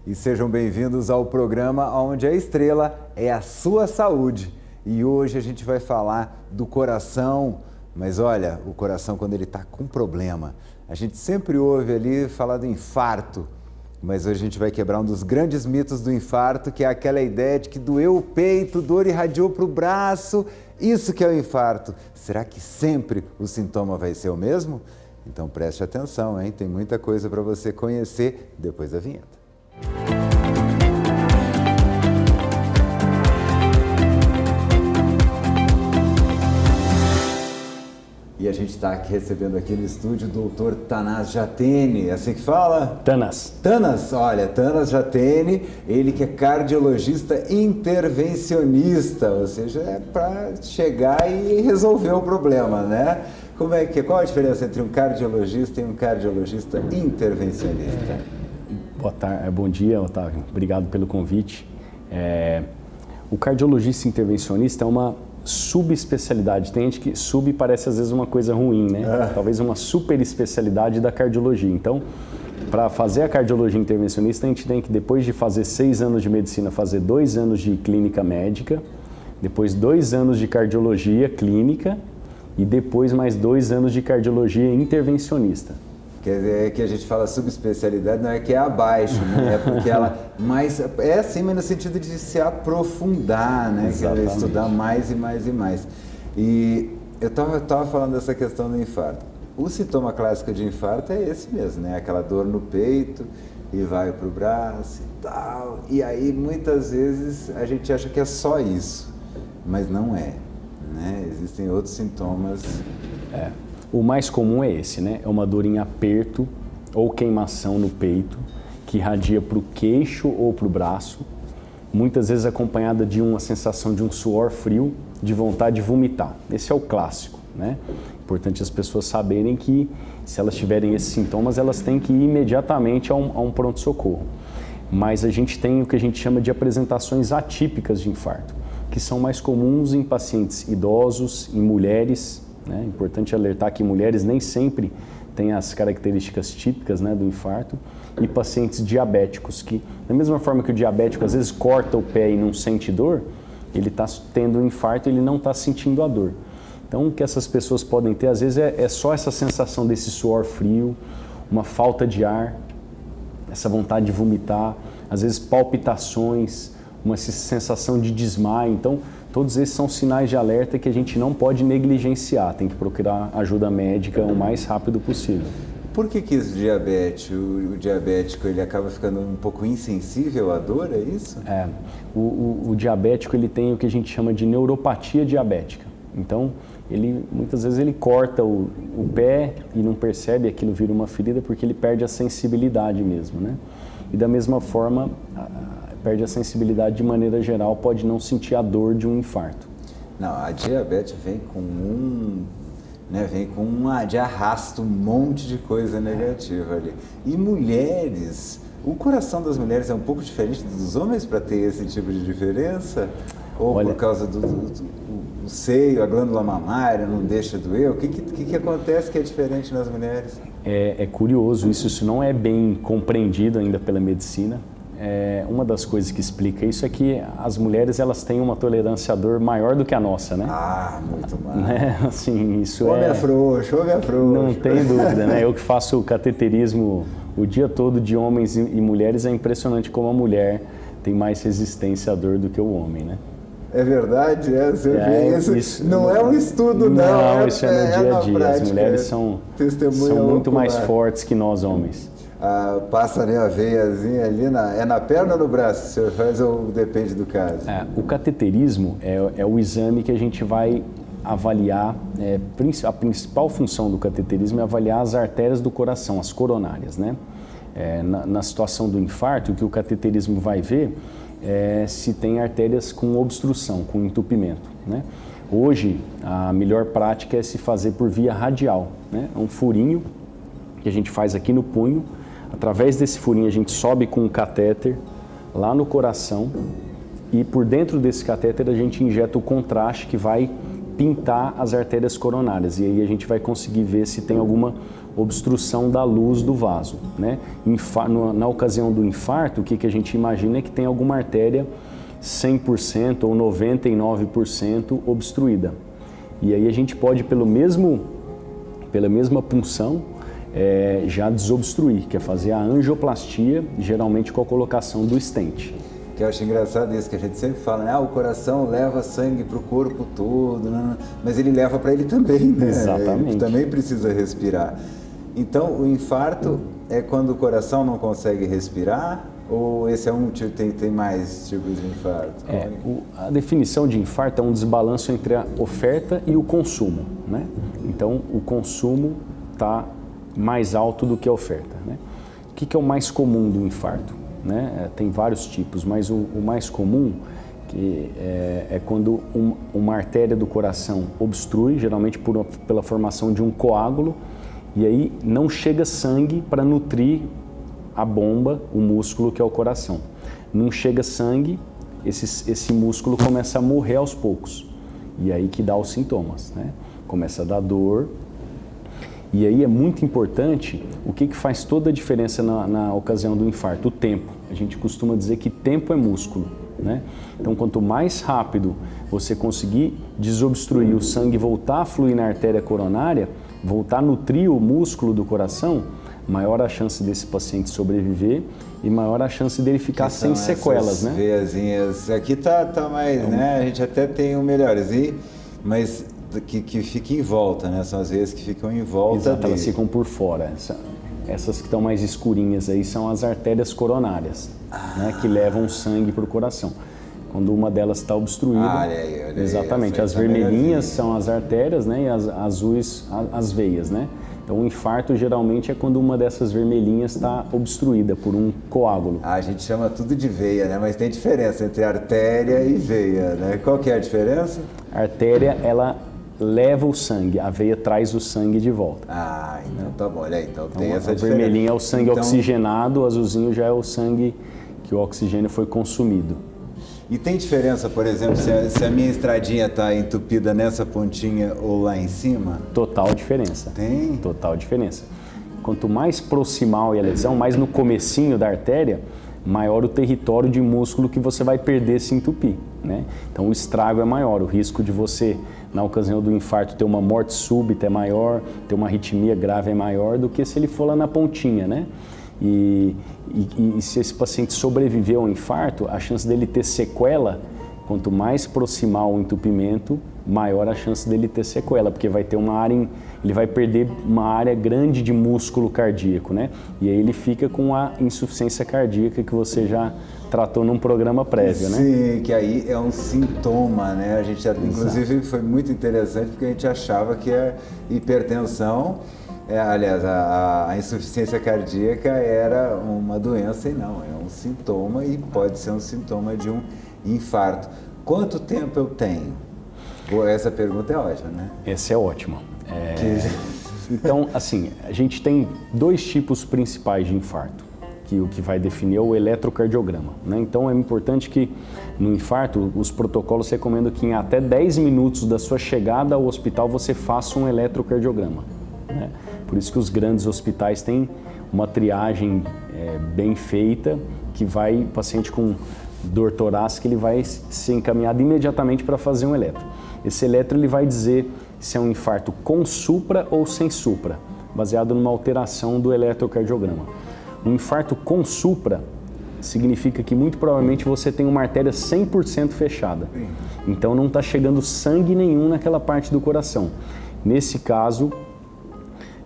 e sejam bem-vindos ao programa onde a estrela é a sua saúde. E hoje a gente vai falar do coração, mas olha, o coração quando ele está com problema. A gente sempre ouve ali falar do infarto, mas hoje a gente vai quebrar um dos grandes mitos do infarto, que é aquela ideia de que doeu o peito, dor irradiou para o braço, isso que é o infarto. Será que sempre o sintoma vai ser o mesmo? Então preste atenção, hein? Tem muita coisa para você conhecer depois da vinheta. E a gente está aqui recebendo aqui no estúdio o doutor Thanas Jatene, é assim que fala? Thanas. Thanas, olha, Thanas Jatene, ele que é cardiologista intervencionista, ou seja, é para chegar e resolver o problema, né? Qual a diferença entre um cardiologista e um cardiologista intervencionista? Boa tarde, bom dia, Otávio. Obrigado pelo convite. O cardiologista intervencionista é uma subespecialidade. Tem gente que sub parece às vezes uma coisa ruim, né? Talvez uma super especialidade da cardiologia. Então, para fazer a cardiologia intervencionista, a gente tem que, depois de fazer 6 anos de medicina, fazer 2 anos de clínica médica, depois 2 anos de cardiologia clínica e depois mais 2 anos de cardiologia intervencionista. Quer dizer, que a gente fala subespecialidade, não é que é abaixo, né? É porque ela mais... É assim, mas no sentido de se aprofundar, né? Quer estudar mais e mais e mais. E eu tava falando dessa questão do infarto. O sintoma clássico de infarto é esse mesmo, né? Aquela dor no peito e vai pro braço e tal. E aí, muitas vezes, a gente acha que é só isso, mas não é, né? Existem outros sintomas... O mais comum é esse, né? É uma dor em aperto ou queimação no peito, que irradia para o queixo ou para o braço, muitas vezes acompanhada de uma sensação de um suor frio, de vontade de vomitar. Esse é o clássico, né? Importante as pessoas saberem que, se elas tiverem esses sintomas, elas têm que ir imediatamente a um pronto-socorro. Mas a gente tem o que a gente chama de apresentações atípicas de infarto, que são mais comuns em pacientes idosos, em mulheres. É importante alertar que mulheres nem sempre têm as características típicas, né, do infarto, e pacientes diabéticos, que da mesma forma que o diabético às vezes corta o pé e não sente dor, ele está tendo um infarto e ele não está sentindo a dor. Então o que essas pessoas podem ter às vezes é só essa sensação desse suor frio, uma falta de ar, essa vontade de vomitar, às vezes palpitações, uma sensação de desmaio. Então todos esses são sinais de alerta que a gente não pode negligenciar, tem que procurar ajuda médica o mais rápido possível. Por que o diabético ele acaba ficando um pouco insensível à dor, é isso? O diabético ele tem o que a gente chama de neuropatia diabética. Então, muitas vezes ele corta o pé e não percebe, aquilo vira uma ferida porque ele perde a sensibilidade mesmo, né? E da mesma forma, perde a sensibilidade de maneira geral, pode não sentir a dor de um infarto. Não, a diabetes vem com de arrasto um monte de coisa negativa ali. E mulheres, o coração das mulheres é um pouco diferente dos homens para ter esse tipo de diferença? Ou por causa do seio, a glândula mamária não deixa doer? O que acontece que é diferente nas mulheres? É curioso isso não é bem compreendido ainda pela medicina. Uma das coisas que explica isso é que as mulheres elas têm uma tolerância à dor maior do que a nossa, né? Muito mais. Né? Assim, isso homem é frouxo. Não tem dúvida, né? Eu que faço cateterismo o dia todo de homens e mulheres, é impressionante como a mulher tem mais resistência à dor do que o homem, né? É verdade? Você vê isso não é um estudo, não. Isso é no dia a dia. Prática, as mulheres são muito mais fortes que nós, homens. Passa a veiazinha ali, é na perna ou no braço? O senhor faz ou depende do caso? O cateterismo é o exame que a gente vai avaliar, a principal função do cateterismo é avaliar as artérias do coração, as coronárias, né? Na situação do infarto, o que o cateterismo vai ver é se tem artérias com obstrução, com entupimento, né? Hoje, a melhor prática é se fazer por via radial, né? É um furinho que a gente faz aqui no punho. Através desse furinho a gente sobe com um catéter lá no coração e por dentro desse catéter a gente injeta o contraste que vai pintar as artérias coronárias e aí a gente vai conseguir ver se tem alguma obstrução da luz do vaso, né? Na ocasião do infarto, o que a gente imagina é que tem alguma artéria 100% ou 99% obstruída. E aí a gente pode, pela mesma punção, já desobstruir, que é fazer a angioplastia, geralmente com a colocação do stent. Que eu acho engraçado isso, que a gente sempre fala, né? O coração leva sangue para o corpo todo, né? Mas ele leva para ele também, né? Exatamente. Ele também precisa respirar. Então, o infarto é quando o coração não consegue respirar? Ou esse é um tipo, tem mais tipos de infarto? A definição de infarto é um desbalanço entre a oferta e o consumo, né? Então, o consumo está mais alto do que a oferta, né? O que é o mais comum do infarto? Né? Tem vários tipos, mas o mais comum é quando uma artéria do coração obstrui, geralmente pela formação de um coágulo, e aí não chega sangue para nutrir a bomba, o músculo que é o coração. Não chega sangue, esse músculo começa a morrer aos poucos, e aí que dá os sintomas, né? Começa a dar dor. E aí é muito importante, o que faz toda a diferença na ocasião do infarto? O tempo. A gente costuma dizer que tempo é músculo, né? Então, quanto mais rápido você conseguir desobstruir o sangue, voltar a fluir na artéria coronária, voltar a nutrir o músculo do coração, maior a chance desse paciente sobreviver e maior a chance dele ficar sem sequelas, né? Veiazinhas, aqui tá mais, né? A gente até tem um melhores, mas que fica em volta, né? São as veias que ficam em volta. Exato, elas ficam por fora. Essas que estão mais escurinhas aí são as artérias coronárias, né? Que levam sangue para o coração. Quando uma delas está obstruída, olha aí, exatamente, as vermelhinhas são as artérias, né? E as azuis, as veias, né? Então, o infarto geralmente é quando uma dessas vermelhinhas está obstruída por um coágulo. A gente chama tudo de veia, né? Mas tem diferença entre artéria e veia, né? Qual que é a diferença? A artéria, ela leva o sangue, a veia traz o sangue de volta. Então tá bom, olha aí, então tem essa diferença. A vermelhinha é o sangue oxigenado, o azulzinho já é o sangue que o oxigênio foi consumido. E tem diferença, por exemplo, se a minha estradinha está entupida nessa pontinha ou lá em cima? Total diferença. Tem? Total diferença. Quanto mais proximal a lesão, mais no comecinho da artéria, maior o território de músculo que você vai perder se entupir, né? Então o estrago é maior, o risco de você, na ocasião do infarto, ter uma morte súbita é maior, ter uma arritmia grave é maior do que se ele for lá na pontinha, né? E se esse paciente sobreviver ao infarto, a chance dele ter sequela, quanto mais proximal o entupimento, maior a chance dele ter sequela, porque vai ter ele vai perder uma área grande de músculo cardíaco, né? E aí ele fica com a insuficiência cardíaca que você já tratou num programa prévio, né? Sim, que aí é um sintoma, né? A gente, inclusive, foi muito interessante porque a gente achava que a hipertensão, aliás, a insuficiência cardíaca era uma doença e não, é um sintoma e pode ser um sintoma de um infarto. Quanto tempo eu tenho? Essa pergunta é ótima, né? Essa é ótima. Então, assim, a gente tem dois tipos principais de infarto, que o que vai definir é o eletrocardiograma, né? Então, é importante que no infarto, os protocolos recomendam que em até 10 minutos da sua chegada ao hospital você faça um eletrocardiograma, né? Por isso que os grandes hospitais têm uma triagem bem feita, que vai, o paciente com dor torácica, ele vai ser encaminhado imediatamente para fazer um eletro. Esse eletro ele vai dizer se é um infarto com supra ou sem supra, baseado numa alteração do eletrocardiograma. Um infarto com supra significa que muito provavelmente você tem uma artéria 100% fechada. Então não está chegando sangue nenhum naquela parte do coração. Nesse caso,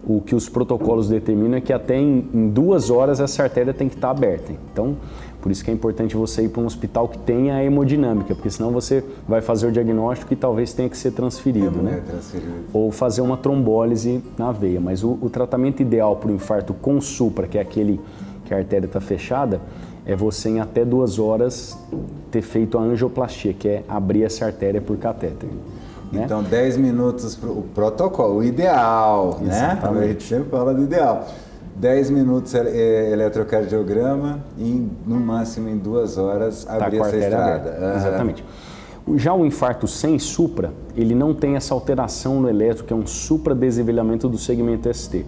o que os protocolos determinam é que até em 2 horas essa artéria tem que estar aberta. Então, por isso que é importante você ir para um hospital que tenha a hemodinâmica, porque senão você vai fazer o diagnóstico e talvez tenha que ser transferido, né? Ou fazer uma trombólise na veia. Mas o tratamento ideal para o infarto com supra, que é aquele que a artéria está fechada, é você em até 2 horas ter feito a angioplastia, que é abrir essa artéria por catéter. Então, 10 minutos para o protocolo, o ideal, exatamente, né? A gente sempre fala do ideal. 10 minutos eletrocardiograma e no máximo em 2 horas abrir essa estrada. Exatamente. Já o infarto sem supra, ele não tem essa alteração no eletro, que é um supradesnivelamento do segmento ST.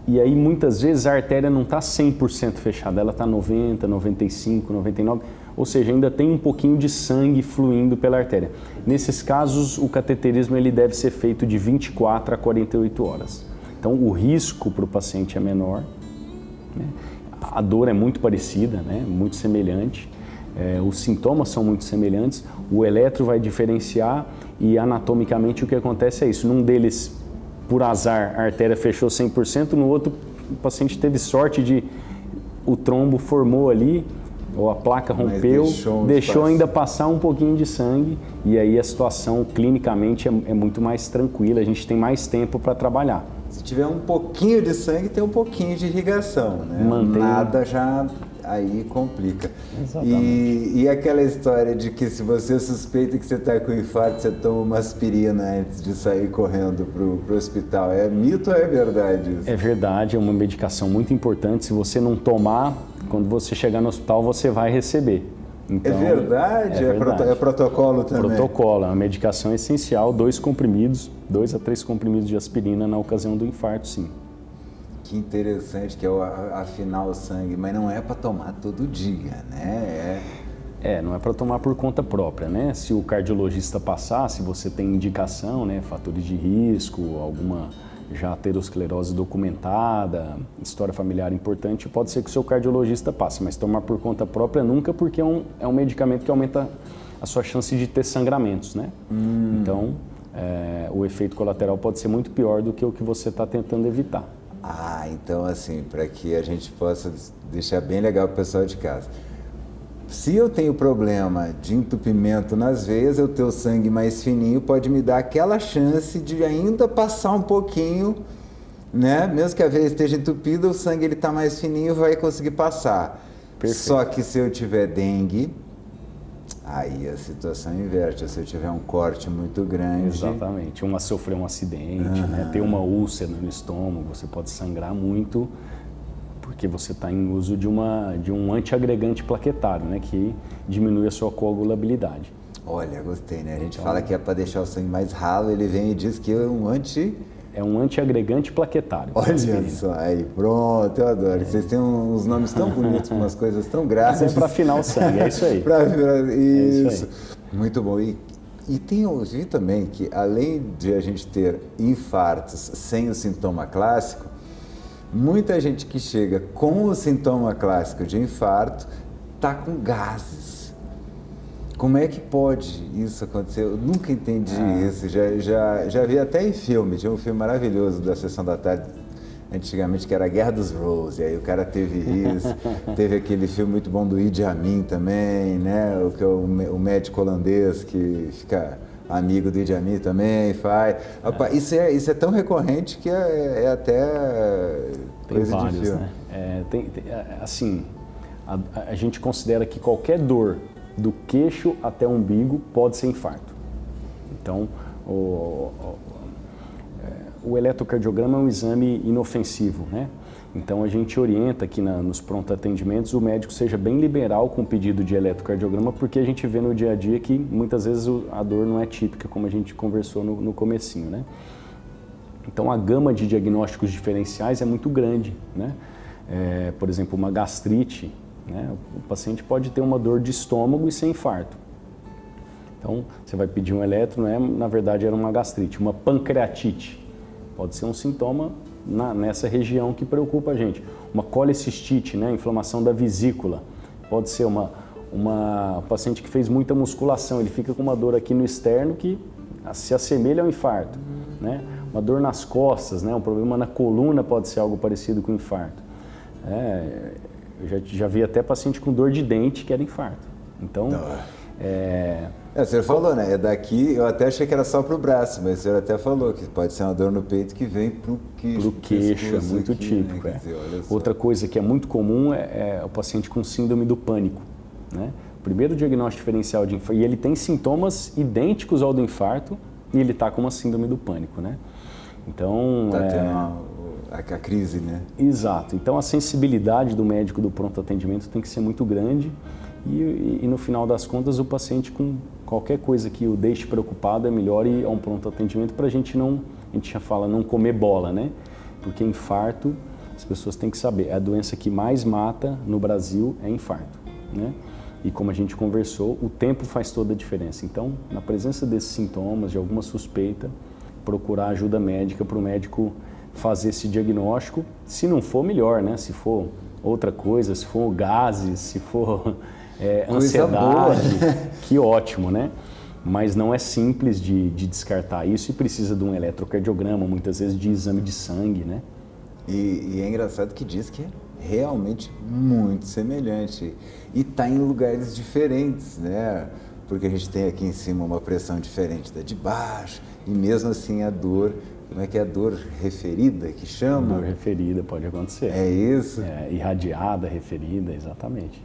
E aí muitas vezes a artéria não está 100% fechada, ela está 90, 95, 99, ou seja, ainda tem um pouquinho de sangue fluindo pela artéria. Nesses casos, o cateterismo ele deve ser feito de 24 a 48 horas. Então o risco para o paciente é menor, né? A dor é muito parecida, né? Muito semelhante, os sintomas são muito semelhantes, o eletro vai diferenciar e anatomicamente o que acontece é isso, num deles, por azar, a artéria fechou 100%, no outro o paciente teve sorte de o trombo formou ali, ou a placa rompeu, deixou ainda passar um pouquinho de sangue e aí a situação clinicamente é muito mais tranquila, a gente tem mais tempo para trabalhar. Se tiver um pouquinho de sangue, tem um pouquinho de irrigação, né? Nada já aí complica. Exatamente. E aquela história de que se você suspeita que você está com infarto, você toma uma aspirina antes de sair correndo para o hospital. É mito ou é verdade isso? É verdade, é uma medicação muito importante. Se você não tomar, quando você chegar no hospital, você vai receber. Então, é verdade? É protocolo também? Protocolo, é uma medicação essencial, 2 a 3 comprimidos de aspirina na ocasião do infarto, sim. Que interessante que é afinar o sangue, mas não é para tomar todo dia, né? Não é para tomar por conta própria, né? Se o cardiologista passar, se você tem indicação, né, fatores de risco, alguma já aterosclerose documentada, história familiar importante, pode ser que o seu cardiologista passe, mas tomar por conta própria nunca, porque é um medicamento que aumenta a sua chance de ter sangramentos, né? Então, o efeito colateral pode ser muito pior do que o que você está tentando evitar. Então assim, para que a gente possa deixar bem legal para o pessoal de casa. Se eu tenho problema de entupimento nas veias, eu ter o sangue mais fininho pode me dar aquela chance de ainda passar um pouquinho, né? Mesmo que a veia esteja entupida, o sangue ele está mais fininho e vai conseguir passar. Perfeito. Só que se eu tiver dengue, aí a situação inverte. Se eu tiver um corte muito grande... Exatamente. Sofrer um acidente, né? Ter uma úlcera no estômago, você pode sangrar muito, porque você está em uso de um antiagregante plaquetário, né, que diminui a sua coagulabilidade. Olha, gostei, né? A gente fala que é para deixar o sangue mais ralo, ele vem e diz que é um antiagregante plaquetário. Olha só, aí pronto, eu adoro. Vocês têm uns nomes tão bonitos, umas coisas tão gráficas. É para afinar o sangue, é isso aí. Isso. Muito bom. E eu vi também que além de a gente ter infartos sem o sintoma clássico, muita gente que chega com o sintoma clássico de infarto está com gases. Como é que pode isso acontecer? Eu nunca entendi isso. Já vi até em filme. Tinha um filme maravilhoso da Sessão da Tarde, antigamente, que era a Guerra dos Rose. E aí o cara teve isso. Teve aquele filme muito bom do Idi Amin também, né? O médico holandês que fica... amigo do Idi Amin também faz. Isso é tão recorrente que é até coisa vários, de filme. Né? Assim, a gente considera que qualquer dor do queixo até o umbigo pode ser infarto. Então, o eletrocardiograma é um exame inofensivo, né? Então a gente orienta que nos pronto atendimentos o médico seja bem liberal com o pedido de eletrocardiograma, porque a gente vê no dia a dia que muitas vezes a dor não é típica, como a gente conversou no comecinho, né? Então a gama de diagnósticos diferenciais é muito grande, né? Por exemplo, uma gastrite, né? O paciente pode ter uma dor de estômago e ser infarto. Então você vai pedir um eletro, na verdade era uma gastrite. Uma pancreatite pode ser um sintoma nessa região que preocupa a gente. Uma colecistite, né, inflamação da vesícula, pode ser uma paciente que fez muita musculação, ele fica com uma dor aqui no externo que se assemelha ao infarto, né? Uma dor nas costas, né, um problema na coluna pode ser algo parecido com infarto. Eu já vi até paciente com dor de dente que era infarto. Então, você falou, né? Daqui, eu até achei que era só para o braço, mas o senhor até falou que pode ser uma dor no peito que vem para o queixo. Para o queixo, é muito aqui, típico. Né? Dizer, outra coisa que é muito comum é o paciente com síndrome do pânico, né? O primeiro diagnóstico diferencial de infarto, e ele tem sintomas idênticos ao do infarto e ele está com uma síndrome do pânico, né? Então... tendo a crise, né? Exato. Então a sensibilidade do médico do pronto atendimento tem que ser muito grande. E no final das contas, o paciente com qualquer coisa que o deixe preocupado é melhor ir a um pronto atendimento para a gente já fala, não comer bola, né? Porque infarto as pessoas têm que saber, a doença que mais mata no Brasil é infarto, né? E como a gente conversou, o tempo faz toda a diferença. Então, na presença desses sintomas, de alguma suspeita, procurar ajuda médica para o médico fazer esse diagnóstico. Se não for, melhor, né? Se for outra coisa, se for gases, se for ansiedade, que ótimo, né? Mas não é simples de descartar isso e precisa de um eletrocardiograma, muitas vezes de exame de sangue, né? E é engraçado que diz que é realmente muito semelhante e está em lugares diferentes, né? Porque a gente tem aqui em cima uma pressão diferente da de baixo e mesmo assim a dor, como é que é a dor referida que chama? Dor referida pode acontecer. É isso? Irradiada, referida, exatamente.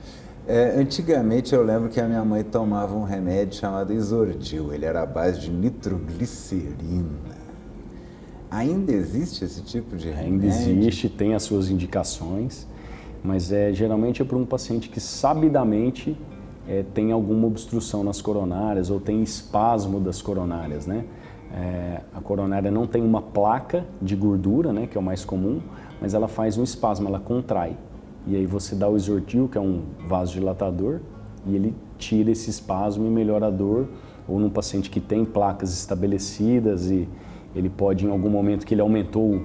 Antigamente eu lembro que a minha mãe tomava um remédio chamado Isordil, ele era à base de nitroglicerina. Ainda existe esse tipo de remédio? Ainda existe, tem as suas indicações, mas geralmente é para um paciente que sabidamente tem alguma obstrução nas coronárias ou tem espasmo das coronárias, né? A coronária não tem uma placa de gordura, né, que é o mais comum, mas ela faz um espasmo, ela contrai. E aí você dá o Isordil, que é um vasodilatador, e ele tira esse espasmo e melhora a dor. Ou num paciente que tem placas estabelecidas e ele pode, em algum momento que ele aumentou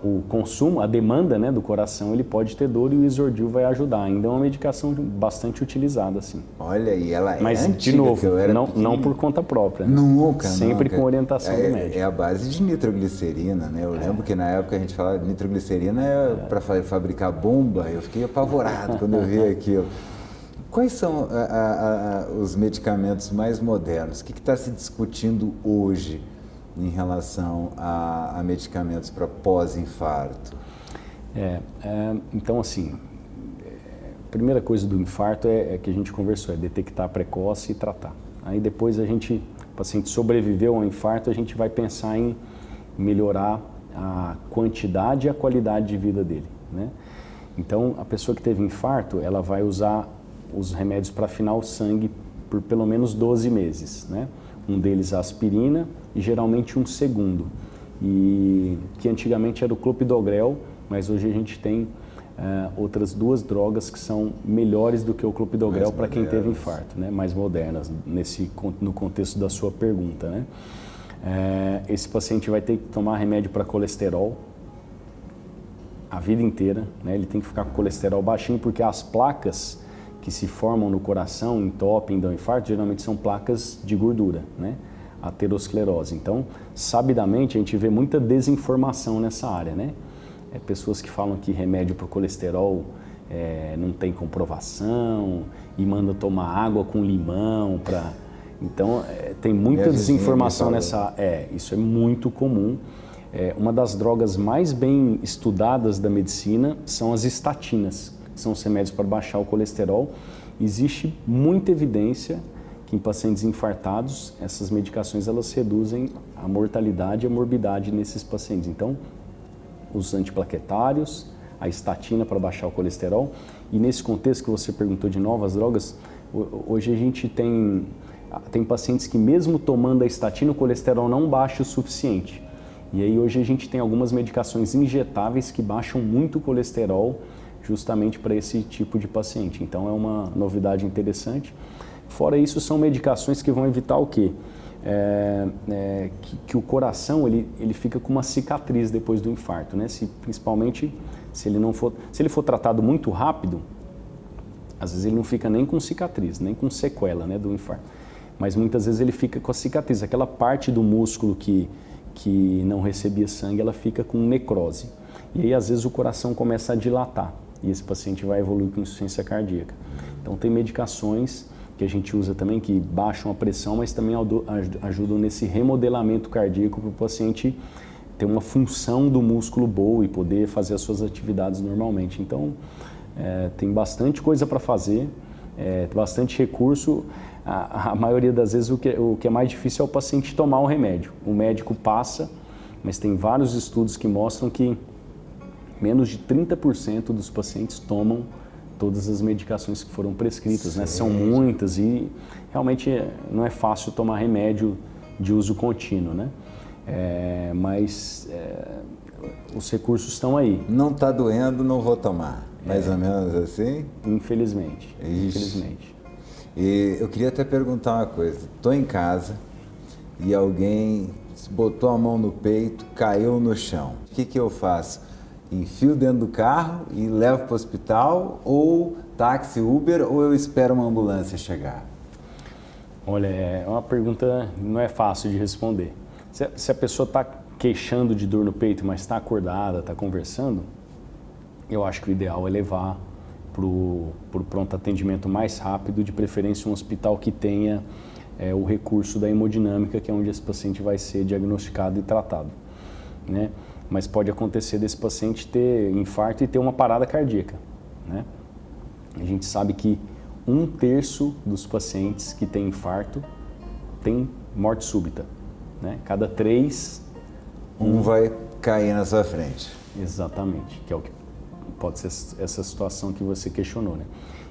o consumo, a demanda, né, do coração, ele pode ter dor e o Isordil vai ajudar. Ainda é uma medicação bastante utilizada, assim. Olha, e ela é Mas, antiga, de novo, não, não por conta própria. Né? Nunca, Sempre nunca. com orientação do médico. É a base de nitroglicerina, né? Eu lembro que na época a gente falava de nitroglicerina para fabricar bomba. Eu fiquei apavorado quando eu vi aquilo. Quais são os medicamentos mais modernos? O que está se discutindo hoje em relação a medicamentos para pós-infarto? Então, assim, a primeira coisa do infarto é que a gente conversou, é detectar precoce e tratar. Aí depois o paciente sobreviveu ao infarto, a gente vai pensar em melhorar a quantidade e a qualidade de vida dele, né? Então, a pessoa que teve infarto, ela vai usar os remédios para afinar o sangue por pelo menos 12 meses, né? Um deles a aspirina e geralmente um segundo, e que antigamente era o clopidogrel, mas hoje a gente tem outras duas drogas que são melhores do que o clopidogrel para quem teve infarto, né? Mais modernas no contexto da sua pergunta, né? Esse paciente vai ter que tomar remédio para colesterol a vida inteira, né? Ele tem que ficar com colesterol baixinho porque as placas que se formam no coração, entopem, dão infarto, geralmente são placas de gordura, né? Aterosclerose. Então, sabidamente, a gente vê muita desinformação nessa área, né? Pessoas que falam que remédio para o colesterol não tem comprovação e manda tomar água com limão para... Então, tem muita desinformação nessa... Isso é muito comum. Uma das drogas mais bem estudadas da medicina são as estatinas, que são os remédios para baixar o colesterol. Existe muita evidência que em pacientes infartados, essas medicações elas reduzem a mortalidade e a morbidade nesses pacientes. Então, os antiplaquetários, a estatina para baixar o colesterol. E nesse contexto que você perguntou de novas drogas, hoje a gente tem pacientes que mesmo tomando a estatina, o colesterol não baixa o suficiente. E aí hoje a gente tem algumas medicações injetáveis que baixam muito o colesterol justamente para esse tipo de paciente. Então é uma novidade interessante. Fora isso, são medicações que vão evitar o quê? Que o coração ele fica com uma cicatriz depois do infarto, né? Principalmente se ele for tratado muito rápido, às vezes ele não fica nem com cicatriz, nem com sequela, né, do infarto. Mas muitas vezes ele fica com a cicatriz, aquela parte do músculo que não recebia sangue, ela fica com necrose. E aí às vezes o coração começa a dilatar e esse paciente vai evoluir com insuficiência cardíaca. Então tem medicações que a gente usa também que baixam a pressão, mas também ajudam nesse remodelamento cardíaco para o paciente ter uma função do músculo boa e poder fazer as suas atividades normalmente. Então tem bastante coisa para fazer, bastante recurso. A maioria das vezes o que é mais difícil é o paciente tomar o remédio. O médico passa, mas tem vários estudos que mostram que menos de 30% dos pacientes tomam todas as medicações que foram prescritas, né? São muitas e realmente não é fácil tomar remédio de uso contínuo, né? Mas os recursos estão aí. Não está doendo, não vou tomar. Mais ou menos assim? Infelizmente. Ixi. Infelizmente. E eu queria até perguntar uma coisa. Estou em casa e alguém botou a mão no peito, caiu no chão. O que eu faço? Enfio dentro do carro e levo para o hospital, ou táxi, Uber, ou eu espero uma ambulância chegar? Olha, é uma pergunta não é fácil de responder. Se a pessoa está queixando de dor no peito, mas está acordada, está conversando, eu acho que o ideal é levar para o pronto atendimento mais rápido, de preferência um hospital que tenha o recurso da hemodinâmica, que é onde esse paciente vai ser diagnosticado e tratado, né? Mas pode acontecer desse paciente ter infarto e ter uma parada cardíaca, né? A gente sabe que 1/3 dos pacientes que têm infarto tem morte súbita, né? Cada 3... Um vai cair na sua frente. Exatamente, que é o que pode ser essa situação que você questionou, né?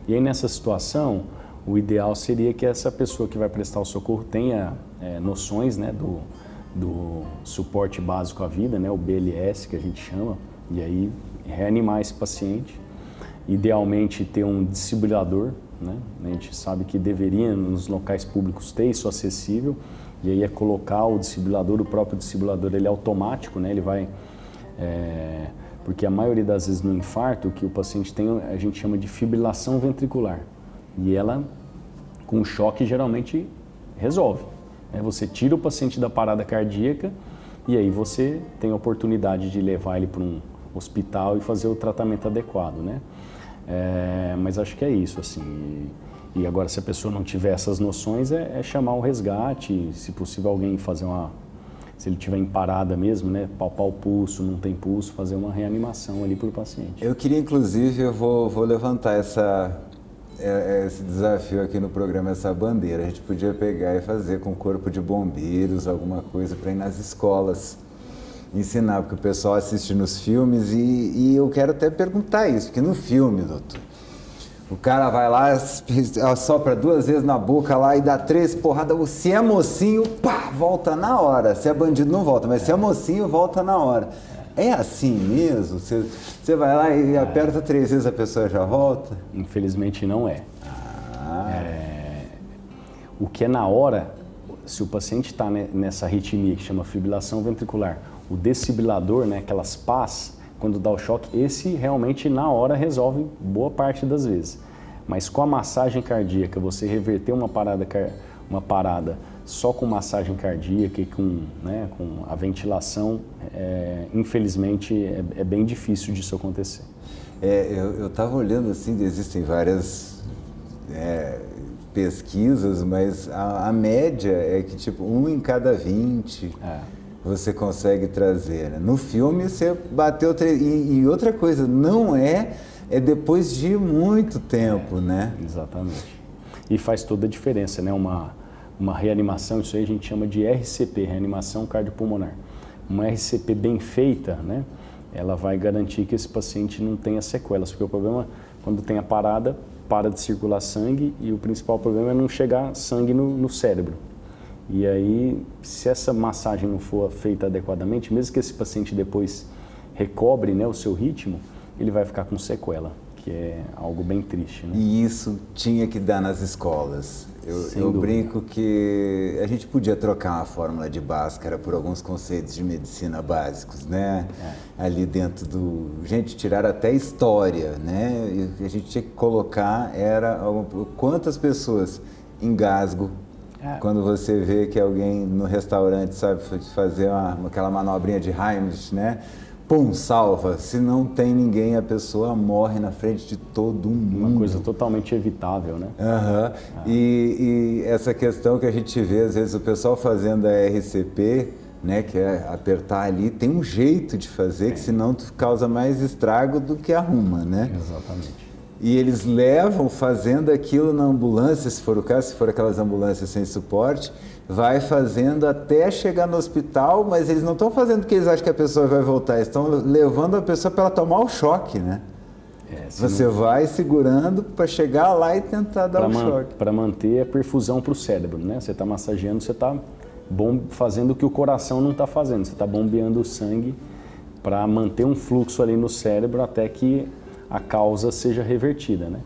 E aí nessa situação, o ideal seria que essa pessoa que vai prestar o socorro tenha noções, né, do suporte básico à vida, né, o BLS que a gente chama, e aí reanimar esse paciente. Idealmente ter um desfibrilador, né? A gente sabe que deveria nos locais públicos ter isso acessível, e aí é colocar o desfibrilador, o próprio desfibrilador, ele é automático, né? Ele vai... porque a maioria das vezes no infarto, o que o paciente tem, a gente chama de fibrilação ventricular. E ela, com choque, geralmente resolve, né? Você tira o paciente da parada cardíaca e aí você tem a oportunidade de levar ele para um hospital e fazer o tratamento adequado, né? Mas acho que é isso, assim. E agora, se a pessoa não tiver essas noções, é chamar o resgate, se possível alguém fazer se ele estiver em parada mesmo, né, palpar o pulso, não tem pulso, fazer uma reanimação ali para o paciente. Eu queria, inclusive, eu vou levantar esse desafio aqui no programa, essa bandeira. A gente podia pegar e fazer com o corpo de bombeiros, alguma coisa para ir nas escolas, ensinar, porque o pessoal assiste nos filmes e eu quero até perguntar isso, porque no filme, doutor, o cara vai lá, assopra 2 vezes na boca lá e dá 3 porradas. Se é mocinho, pá, volta na hora. Se é bandido, não volta, mas se é mocinho, volta na hora. É assim mesmo? Você vai lá e aperta 3 vezes, a pessoa já volta? Infelizmente não é. O que é na hora, se o paciente está nessa arritmia que chama fibrilação ventricular, o desfibrilador, né, aquelas pás, quando dá o choque, esse realmente na hora resolve boa parte das vezes. Mas com a massagem cardíaca, você reverter uma parada só com massagem cardíaca e com a ventilação, infelizmente é bem difícil disso acontecer. Eu estava olhando assim, existem várias pesquisas, mas a média é que tipo 1 em cada 20... você consegue trazer, né? No filme você bateu... E outra coisa, não é depois de muito tempo, né? Exatamente. E faz toda a diferença, né? Uma reanimação, isso aí a gente chama de RCP, reanimação cardiopulmonar. Uma RCP bem feita, né? Ela vai garantir que esse paciente não tenha sequelas, porque o problema, quando tem a parada, para de circular sangue, e o principal problema é não chegar sangue no cérebro. E aí, se essa massagem não for feita adequadamente, mesmo que esse paciente depois recobre, né, o seu ritmo, ele vai ficar com sequela, que é algo bem triste, né? E isso tinha que dar nas escolas. Eu brinco que a gente podia trocar uma fórmula de Bhaskara por alguns conceitos de medicina básicos, né? Ali dentro Gente, tiraram até história, né? E a gente tinha que colocar, quantas pessoas engasgo. Quando você vê que alguém no restaurante sabe fazer aquela manobrinha de Heimlich, né? Pum, salva. Se não tem ninguém, a pessoa morre na frente de todo mundo. Uma coisa totalmente evitável, né? E essa questão que a gente vê, às vezes, o pessoal fazendo a RCP, né? Que é apertar ali, tem um jeito de fazer, que senão causa mais estrago do que arruma, né? Exatamente. E eles levam fazendo aquilo na ambulância, se for o caso, se for aquelas ambulâncias sem suporte, vai fazendo até chegar no hospital, mas eles não estão fazendo porque eles acham que a pessoa vai voltar, eles estão levando a pessoa para ela tomar o choque, né? Você vai segurando para chegar lá e tentar dar o choque. Para manter a perfusão para o cérebro, né? Você está massageando, você está fazendo o que o coração não está fazendo, você está bombeando o sangue para manter um fluxo ali no cérebro até que a causa seja revertida, né?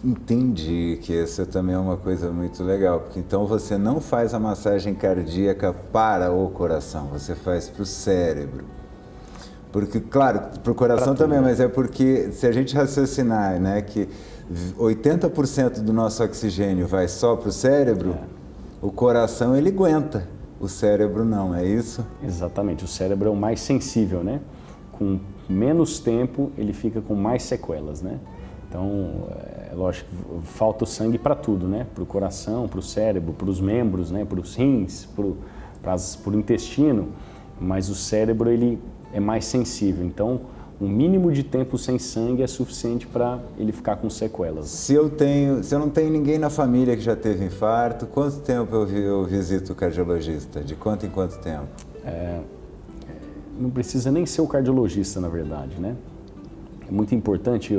Entendi que essa também é uma coisa muito legal, porque então você não faz a massagem cardíaca para o coração, você faz para o cérebro. Porque, claro, para o coração também, mas é porque se a gente raciocinar, né, que 80% do nosso oxigênio vai só para o cérebro, o coração ele aguenta, o cérebro não, é isso? Exatamente, o cérebro é o mais sensível, né? Com menos tempo ele fica com mais sequelas, né? Então, é lógico, falta o sangue para tudo, né? Para o coração, para o cérebro, para os membros, né? Para os rins, para o intestino, mas o cérebro ele é mais sensível. Então, um mínimo de tempo sem sangue é suficiente para ele ficar com sequelas. Se eu não tenho ninguém na família que já teve infarto, quanto tempo eu visito o cardiologista? De quanto em quanto tempo? Não precisa nem ser o cardiologista, na verdade, né? É muito importante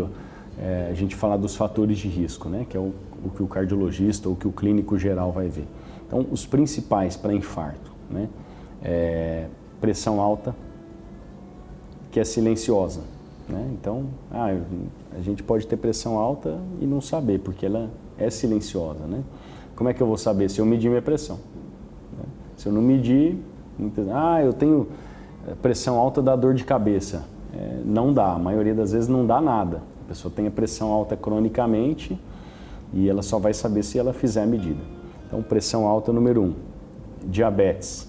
a gente falar dos fatores de risco, né? Que é o que o cardiologista ou que o clínico geral vai ver. Então, os principais para infarto, né? Pressão alta, que é silenciosa, né? Então, a gente pode ter pressão alta e não saber, porque ela é silenciosa, né? Como é que eu vou saber? Se eu medir minha pressão, né? Se eu não medir, eu tenho pressão alta, dá dor de cabeça. Não dá, a maioria das vezes não dá nada. A pessoa tem a pressão alta cronicamente e ela só vai saber se ela fizer a medida. Então, pressão alta número 1. Diabetes,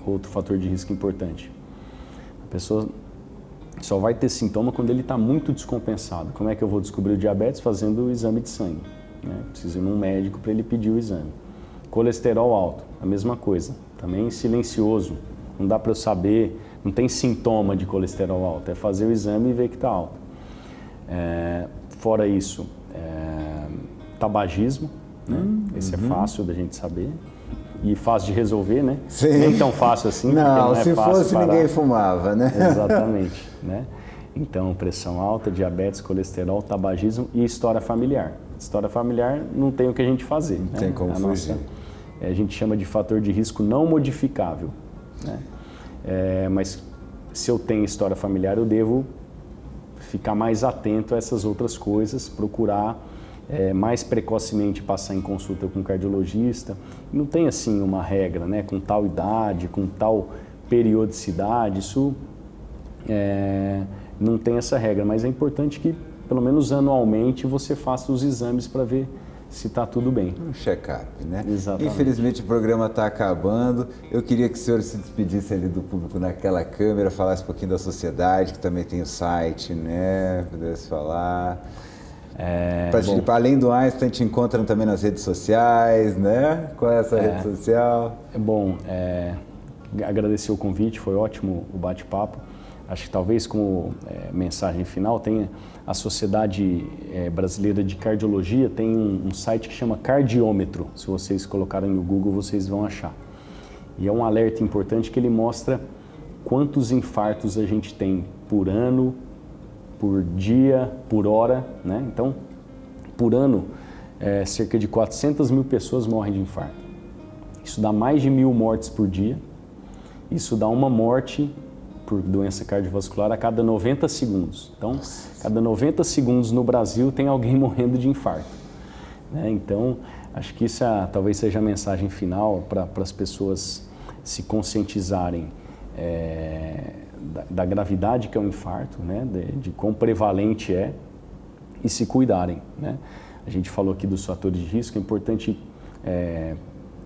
outro fator de risco importante. A pessoa só vai ter sintoma quando ele está muito descompensado. Como é que eu vou descobrir o diabetes? Fazendo o exame de sangue, né? Preciso ir num médico para ele pedir o exame. Colesterol alto, a mesma coisa. Também silencioso, não dá para eu saber, não tem sintoma de colesterol alto. É fazer o exame e ver que está alto. Fora isso, tabagismo, né? Esse é fácil da gente saber. E fácil de resolver, né? Sim. Nem tão fácil assim. Não, se fosse ninguém fumava, né? Exatamente, né? Então, pressão alta, diabetes, colesterol, tabagismo e história familiar. História familiar não tem o que a gente fazer. Não tem como fugir. A gente chama de fator de risco não modificável, né? Mas se eu tenho história familiar, eu devo ficar mais atento a essas outras coisas, procurar mais precocemente passar em consulta com o cardiologista. Não tem assim uma regra, né? Com tal idade, com tal periodicidade, isso não tem essa regra, mas é importante que pelo menos anualmente você faça os exames para ver se está tudo bem. Um check-up, né? Exatamente. Infelizmente o programa está acabando. Eu queria que o senhor se despedisse ali do público naquela câmera, falasse um pouquinho da sociedade, que também tem o site, né? Pudesse falar. Além do Einstein, te encontram também nas redes sociais, né? Qual é essa rede social? Agradecer o convite, foi ótimo o bate-papo. Acho que talvez como mensagem final tenha a Sociedade Brasileira de Cardiologia tem um site que chama Cardiômetro. Se vocês colocarem no Google, vocês vão achar. E é um alerta importante que ele mostra quantos infartos a gente tem por ano, por dia, por hora, né? Então, por ano, cerca de 400 mil pessoas morrem de infarto. Isso dá mais de 1.000 mortes por dia. Isso dá uma morte por doença cardiovascular a cada 90 segundos. Então, cada 90 segundos no Brasil tem alguém morrendo de infarto, né? Então, acho que isso talvez seja a mensagem final para as pessoas se conscientizarem da gravidade que é o infarto, né? De quão prevalente é e se cuidarem, né? A gente falou aqui dos fatores de risco, é importante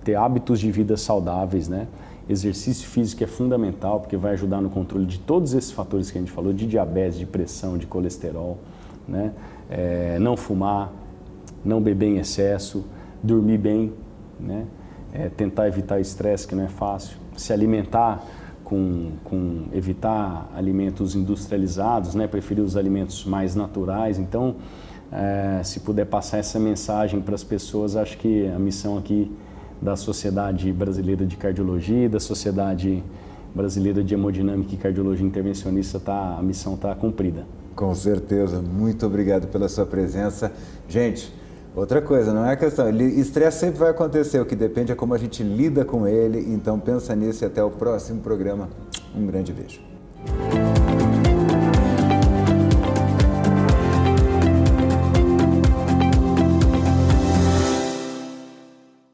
ter hábitos de vida saudáveis, né? Exercício físico é fundamental porque vai ajudar no controle de todos esses fatores que a gente falou, de diabetes, de pressão, de colesterol, né? Não fumar, não beber em excesso, dormir bem, né? Tentar evitar o estresse, que não é fácil, se alimentar evitar alimentos industrializados, né? Preferir os alimentos mais naturais. Então, se puder passar essa mensagem para as pessoas, acho que a missão aqui da Sociedade Brasileira de Cardiologia e da Sociedade Brasileira de Hemodinâmica e Cardiologia Intervencionista, a missão está cumprida. Com certeza. Muito obrigado pela sua presença. Gente, outra coisa, não é questão, estresse sempre vai acontecer, o que depende é como a gente lida com ele, então pensa nisso e até o próximo programa. Um grande beijo.